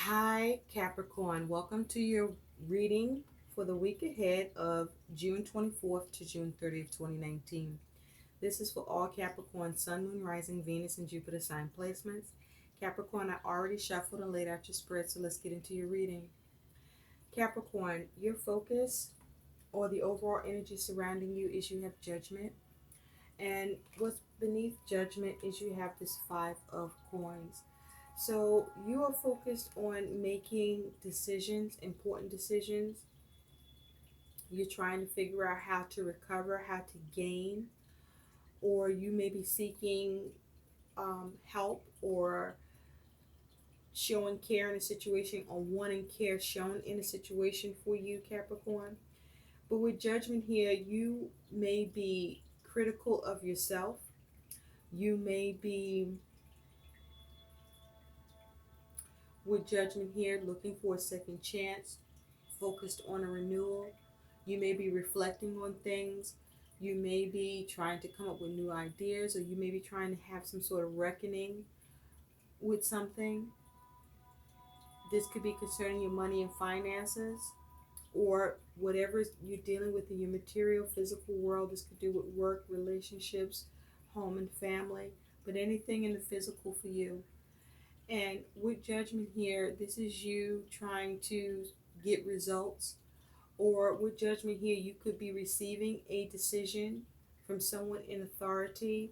Hi, Capricorn. Welcome to your reading for the week ahead of June 24th to June 30th, 2019. This is for all Capricorn, Sun, Moon, Rising, Venus, and Jupiter sign placements. Capricorn, I already shuffled and laid out your spread, so let's get into your reading. Capricorn, your focus or the overall energy surrounding you is you have judgment. And what's beneath judgment is you have this Five of Coins. So you are focused on making decisions, important decisions. You're trying to figure out how to recover, how to gain, or you may be seeking help or showing care in a situation or wanting care shown in a situation for you, Capricorn. But with judgment here, you may be critical of yourself. You may be, with judgment here, looking for a second chance, focused on a renewal. You may be reflecting on things. You may be trying to come up with new ideas, or you may be trying to have some sort of reckoning with something. This could be concerning your money and finances, or whatever you're dealing with in your material, physical world. This could do with work, relationships, home, and family, but anything in the physical for you. And with judgment here, this is you trying to get results. Or with judgment here, you could be receiving a decision from someone in authority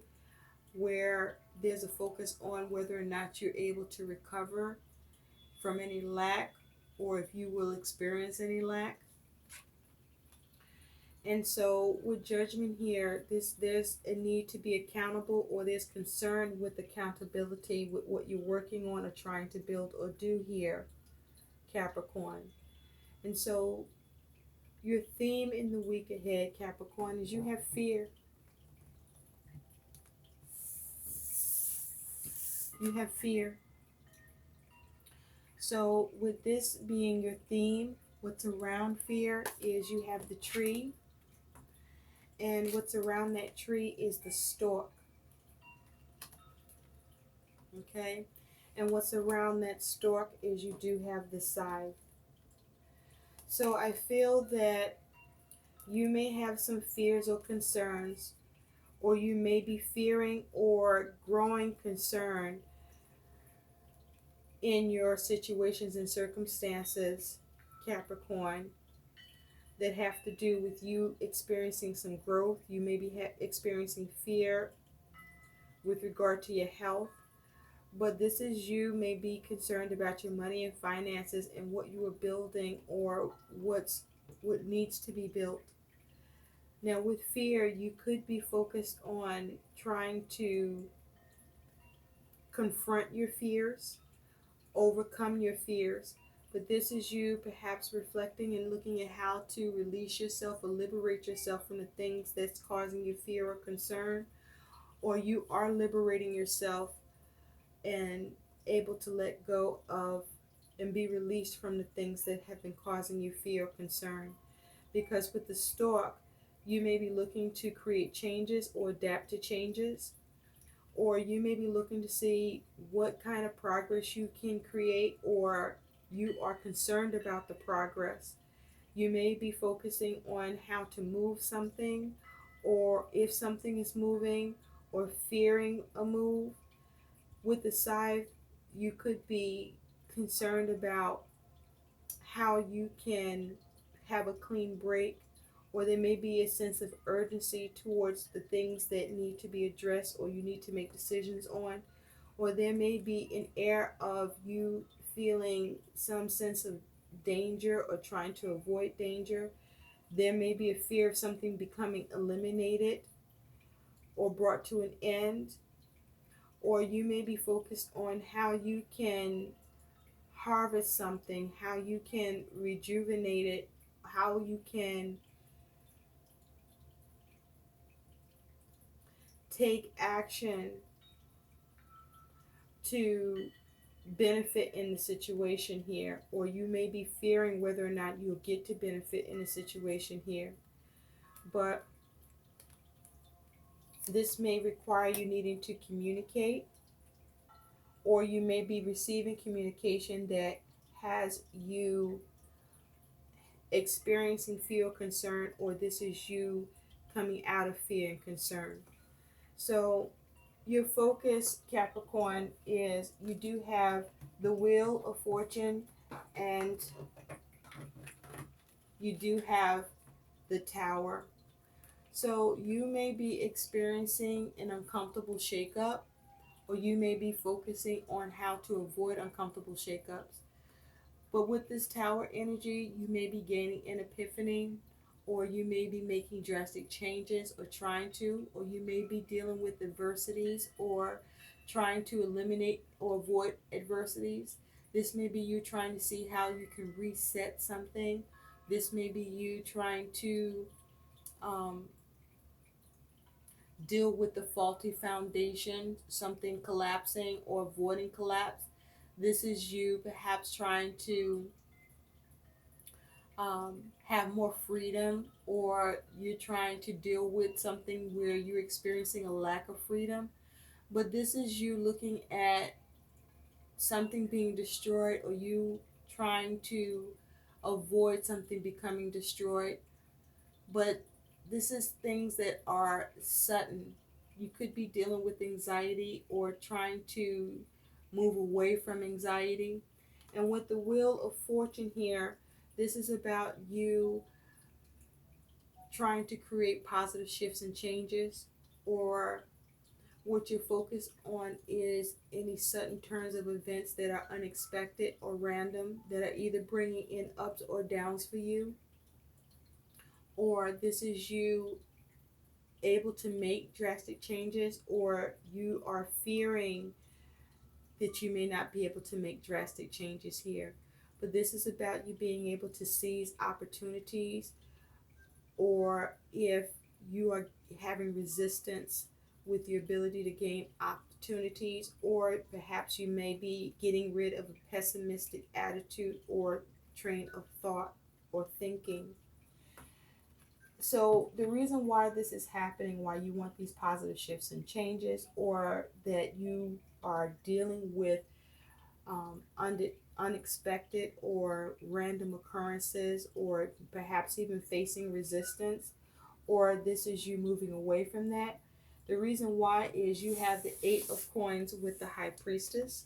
where there's a focus on whether or not you're able to recover from any lack or if you will experience any lack. And so with judgment here, there's a need to be accountable, or there's concern with accountability with what you're working on or trying to build or do here, Capricorn. And so your theme in the week ahead, Capricorn, is you have fear. You have fear. So with this being your theme, what's around fear is you have the tree, and what's around that tree is the stalk. Okay? And what's around that stalk is you do have the scythe. So I feel that you may have some fears or concerns, or you may be fearing or growing concern in your situations and circumstances, Capricorn, that have to do with you experiencing some growth. You may be experiencing fear with regard to your health, but this is you may be concerned about your money and finances and what you are building or what needs to be built. Now with fear, you could be focused on trying to confront your fears, overcome your fears. But this is you perhaps reflecting and looking at how to release yourself or liberate yourself from the things that's causing you fear or concern, or you are liberating yourself and able to let go of and be released from the things that have been causing you fear or concern. Because with the stork, you may be looking to create changes or adapt to changes, or you may be looking to see what kind of progress you can create, or you are concerned about the progress. You may be focusing on how to move something, or if something is moving, or fearing a move. With the scythe, you could be concerned about how you can have a clean break, or there may be a sense of urgency towards the things that need to be addressed or you need to make decisions on, or there may be an air of you feeling some sense of danger or trying to avoid danger. There may be a fear of something becoming eliminated or brought to an end, or you may be focused on how you can harvest something, how you can rejuvenate it, how you can take action to benefit in the situation here, or you may be fearing whether or not you'll get to benefit in the situation here. But this may require you needing to communicate, or you may be receiving communication that has you experiencing fear or concern, or this is you coming out of fear and concern. So your focus, Capricorn, is you do have the Wheel of Fortune, and you do have the Tower. So you may be experiencing an uncomfortable shakeup, or you may be focusing on how to avoid uncomfortable shakeups. But with this Tower energy, you may be gaining an epiphany, or you may be making drastic changes or trying to, or you may be dealing with adversities or trying to eliminate or avoid adversities. This may be you trying to see how you can reset something. This may be you trying to um, deal with the faulty foundation, something collapsing or avoiding collapse. This is you perhaps trying to have more freedom, or you're trying to deal with something where you're experiencing a lack of freedom. But this is you looking at something being destroyed, or you trying to avoid something becoming destroyed. But this is things that are sudden. You could be dealing with anxiety or trying to move away from anxiety. And with the Wheel of Fortune here, this is about you trying to create positive shifts and changes, or what you're focused on is any sudden turns of events that are unexpected or random, that are either bringing in ups or downs for you, or this is you able to make drastic changes, or you are fearing that you may not be able to make drastic changes here. But this is about you being able to seize opportunities, or if you are having resistance with your ability to gain opportunities, or perhaps you may be getting rid of a pessimistic attitude or train of thought or thinking. So the reason why this is happening, why you want these positive shifts and changes, or that you are dealing with unexpected or random occurrences, or perhaps even facing resistance, or this is you moving away from that. The reason why is you have the Eight of Coins with the High Priestess.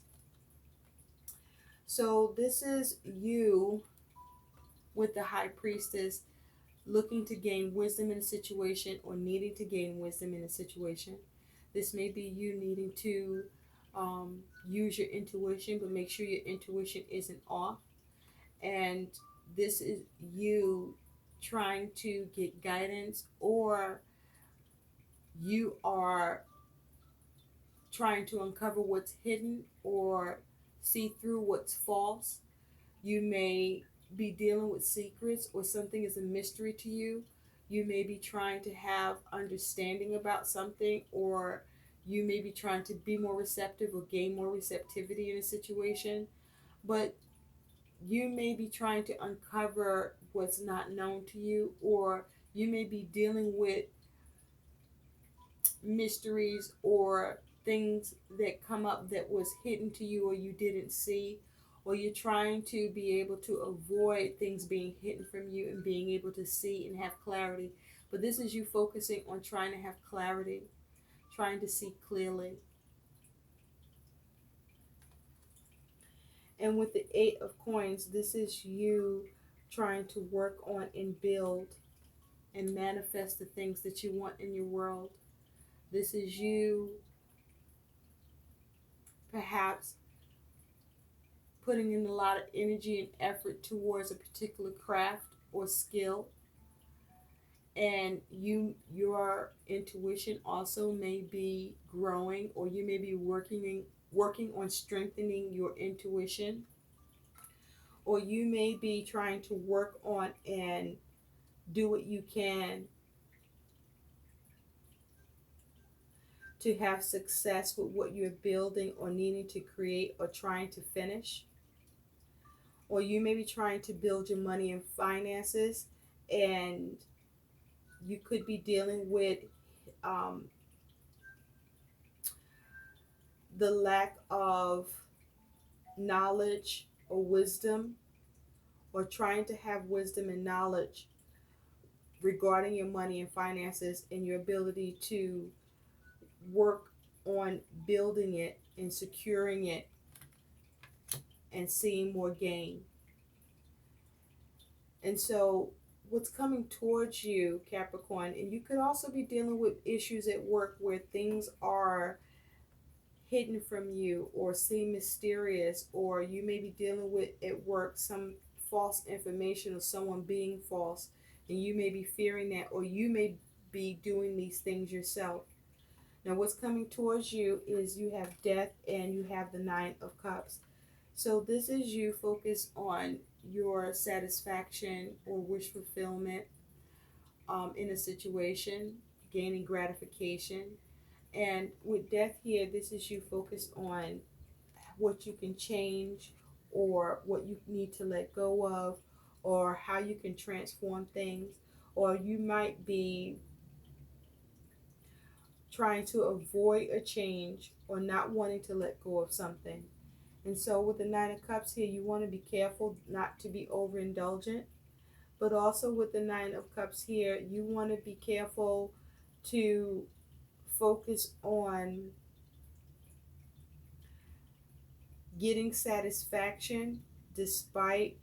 So this is you with the High Priestess looking to gain wisdom in a situation, or needing to gain wisdom in a situation. This may be you needing to use your intuition, but make sure your intuition isn't off. And this is you trying to get guidance, or you are trying to uncover what's hidden or see through what's false. You may be dealing with secrets, or something is a mystery to you. You may be trying to have understanding about something, or you may be trying to be more receptive or gain more receptivity in a situation. But you may be trying to uncover what's not known to you, or you may be dealing with mysteries or things that come up that was hidden to you or you didn't see, or you're trying to be able to avoid things being hidden from you and being able to see and have clarity. But this is you focusing on trying to have clarity, trying to see clearly. And with the Eight of Coins, this is you trying to work on and build and manifest the things that you want in your world. This is you perhaps putting in a lot of energy and effort towards a particular craft or skill, and your intuition also may be growing, or you may be working on strengthening your intuition, or you may be trying to work on and do what you can to have success with what you're building or needing to create or trying to finish. Or you may be trying to build your money and finances, and you could be dealing with um, the lack of knowledge or wisdom, or trying to have wisdom and knowledge regarding your money and finances and your ability to work on building it and securing it and seeing more gain. And so, what's coming towards you, Capricorn, and you could also be dealing with issues at work where things are hidden from you or seem mysterious, or you may be dealing with at work some false information or someone being false, and you may be fearing that, or you may be doing these things yourself. Now, what's coming towards you is you have death and you have the Nine of Cups. So, this is you focused on your satisfaction or wish fulfillment in a situation, gaining gratification. And with death here, this is you focused on what you can change or what you need to let go of or how you can transform things. Or you might be trying to avoid a change or not wanting to let go of something. And so with the Nine of Cups here, you want to be careful not to be overindulgent. But also with the Nine of Cups here, you want to be careful to focus on getting satisfaction despite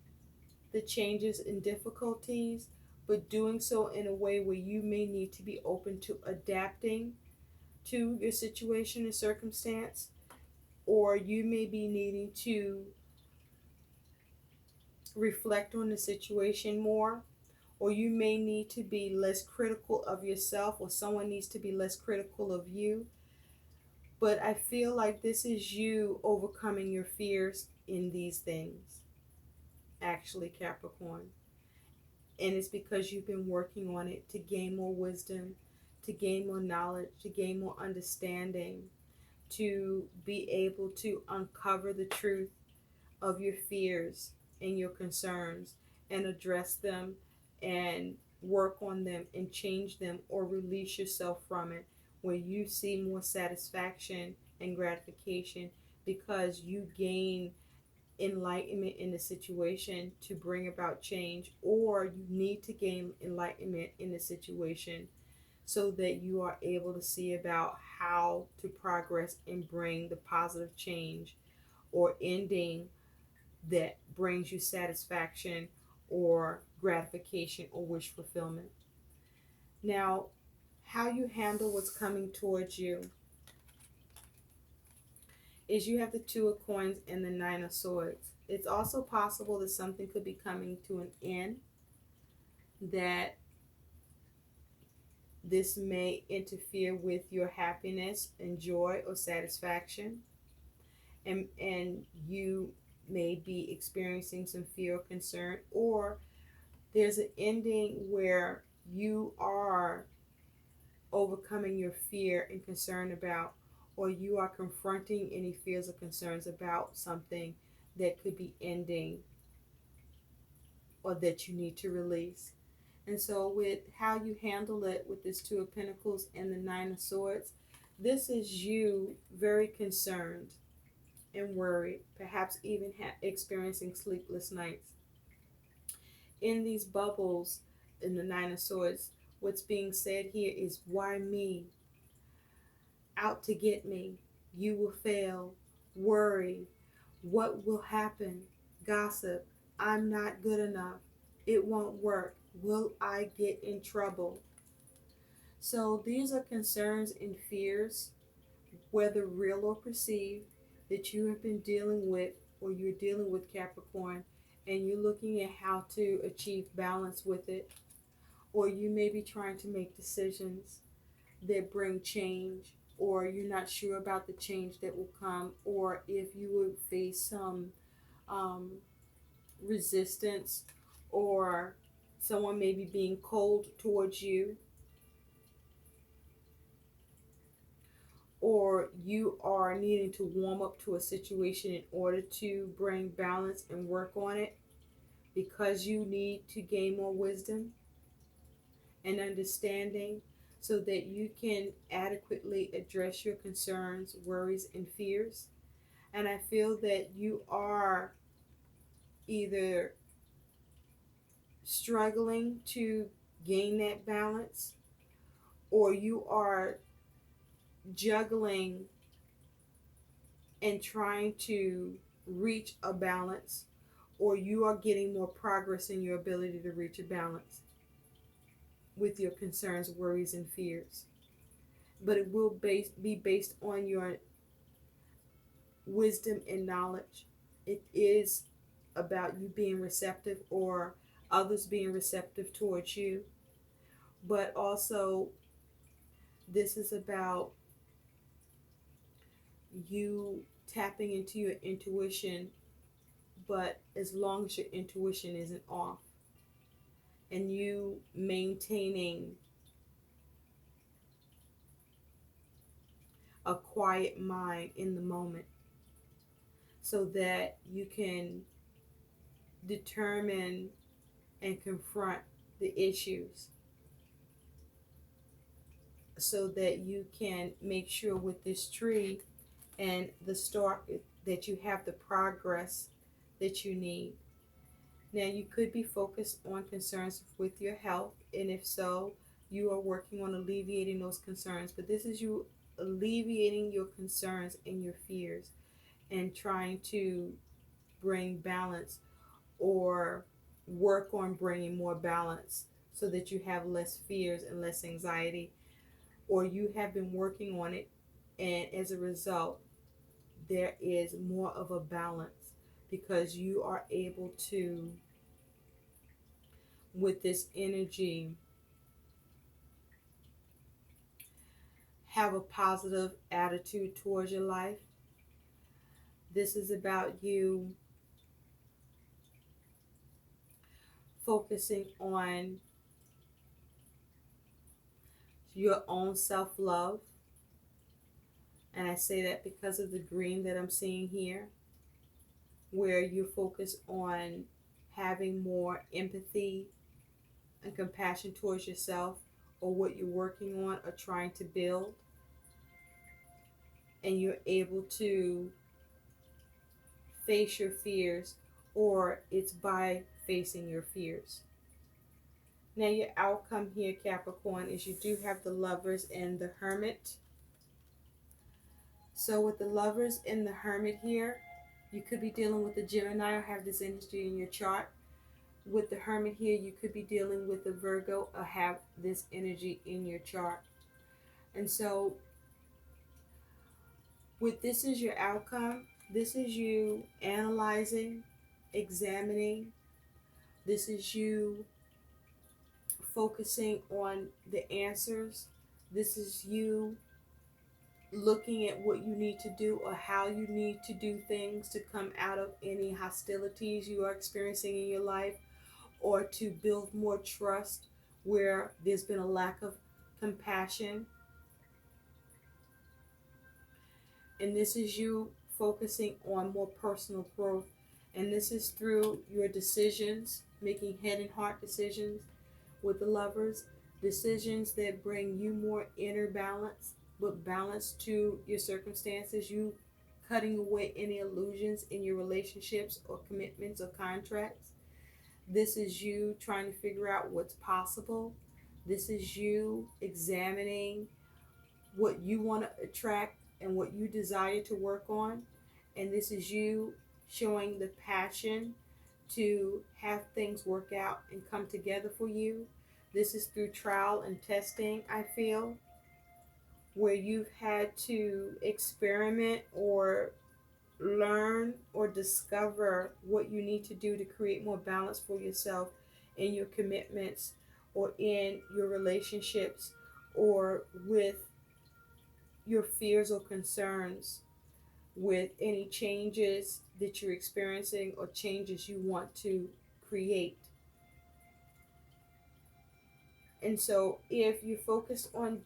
the changes and difficulties, but doing so in a way where you may need to be open to adapting to your situation and circumstance, or you may be needing to reflect on the situation more, or you may need to be less critical of yourself, or someone needs to be less critical of you. But I feel like this is you overcoming your fears in these things, actually, Capricorn. And it's because you've been working on it to gain more wisdom, to gain more knowledge, to gain more understanding, to be able to uncover the truth of your fears and your concerns and address them and work on them and change them or release yourself from it, where you see more satisfaction and gratification because you gain enlightenment in the situation to bring about change, or you need to gain enlightenment in the situation so that you are able to see about how to progress and bring the positive change or ending that brings you satisfaction or gratification or wish fulfillment. Now, how you handle what's coming towards you is you have the Two of Coins and the Nine of Swords. It's also possible that something could be coming to an end, that this may interfere with your happiness and joy or satisfaction, and you may be experiencing some fear or concern, or there's an ending where you are overcoming your fear and concern about, or you are confronting any fears or concerns about something that could be ending or that you need to release. And so with how you handle it with this Two of Pentacles and the Nine of Swords, this is you very concerned and worried, perhaps even experiencing sleepless nights. In these bubbles in the Nine of Swords, what's being said here is, why me? Out to get me. You will fail. Worry. What will happen? Gossip. I'm not good enough. It won't work. Will I get in trouble? So these are concerns and fears, whether real or perceived, that you have been dealing with or you're dealing with, Capricorn, and you're looking at how to achieve balance with it. Or you may be trying to make decisions that bring change, or you're not sure about the change that will come, or if you would face some resistance, or someone may be being cold towards you, or you are needing to warm up to a situation in order to bring balance and work on it because you need to gain more wisdom and understanding so that you can adequately address your concerns, worries, and fears. And I feel that you are either struggling to gain that balance, or you are juggling and trying to reach a balance, or you are getting more progress in your ability to reach a balance with your concerns, worries, and fears. But it will be based on your wisdom and knowledge. It is about you being receptive, or others being receptive towards you. But also, this is about you tapping into your intuition, but as long as your intuition isn't off, and you maintaining a quiet mind in the moment so that you can determine and confront the issues, so that you can make sure with this tree and the stalk that you have the progress that you need. Now, you could be focused on concerns with your health, and if so, you are working on alleviating those concerns. But this is you alleviating your concerns and your fears and trying to bring balance, or work on bringing more balance, so that you have less fears and less anxiety, or you have been working on it, and as a result, there is more of a balance because you are able to, with this energy, have a positive attitude towards your life. This is about you focusing on your own self-love. And I say that because of the green that I'm seeing here, where you focus on having more empathy and compassion towards yourself, or what you're working on or trying to build. And you're able to face your fears, or it's by facing your fears. Now, your outcome here, Capricorn, is you do have the Lovers and the Hermit. So with the Lovers and the Hermit here, you could be dealing with the Gemini or have this energy in your chart. With the Hermit here, you could be dealing with the Virgo or have this energy in your chart. And so with this is your outcome, this is you analyzing, examining, this is you focusing on the answers, this is you looking at what you need to do or how you need to do things to come out of any hostilities you are experiencing in your life, or to build more trust where there's been a lack of compassion. And this is you focusing on more personal growth. And this is through your decisions, making head and heart decisions with the Lovers, decisions that bring you more inner balance, but balance to your circumstances, you cutting away any illusions in your relationships or commitments or contracts. This is you trying to figure out what's possible. This is you examining what you want to attract and what you desire to work on. And this is you showing the passion to have things work out and come together for you. This is through trial and testing, I feel, where you've had to experiment or learn or discover what you need to do to create more balance for yourself in your commitments or in your relationships or with your fears or concerns, with any changes that you're experiencing or changes you want to create. And so if you focus on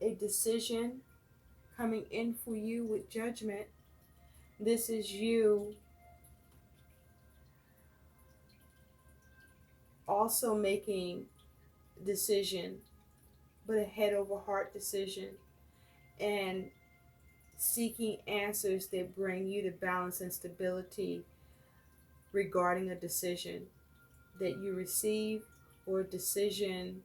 a decision coming in for you with Judgment, this is you also making decision, but a head over heart decision, and seeking answers that bring you to balance and stability regarding a decision that you receive, or a decision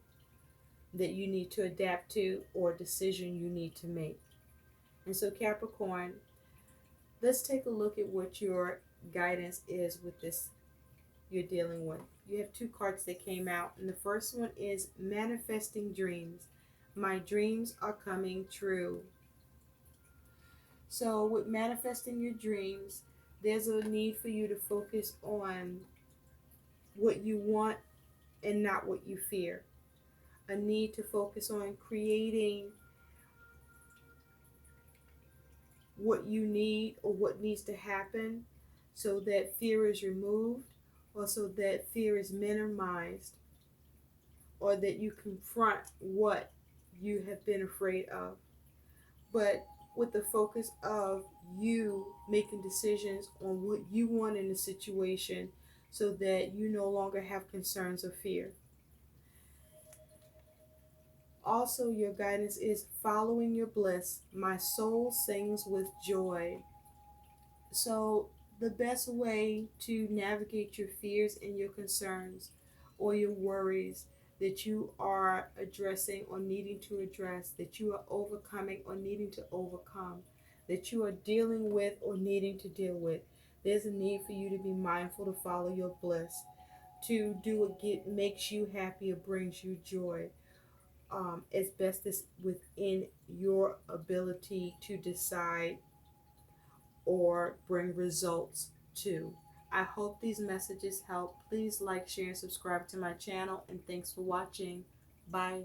that you need to adapt to, or a decision you need to make. And so, Capricorn, let's take a look at what your guidance is with this you're dealing with. You have two cards that came out, and the first one is manifesting dreams. My dreams are coming true. So, with manifesting your dreams, there's a need for you to focus on what you want and not what you fear. A need to focus on creating what you need or what needs to happen so that fear is removed, or so that fear is minimized, or that you confront what you have been afraid of. But with the focus of you making decisions on what you want in the situation so that you no longer have concerns or fear. Also, your guidance is following your bliss. My soul sings with joy. So, the best way to navigate your fears and your concerns or your worries that you are addressing or needing to address, that you are overcoming or needing to overcome, that you are dealing with or needing to deal with, there's a need for you to be mindful to follow your bliss, to do what makes you happy or brings you joy, as best as within your ability to decide or bring results to. I hope these messages help. Please like, share, and subscribe to my channel, and thanks for watching. Bye.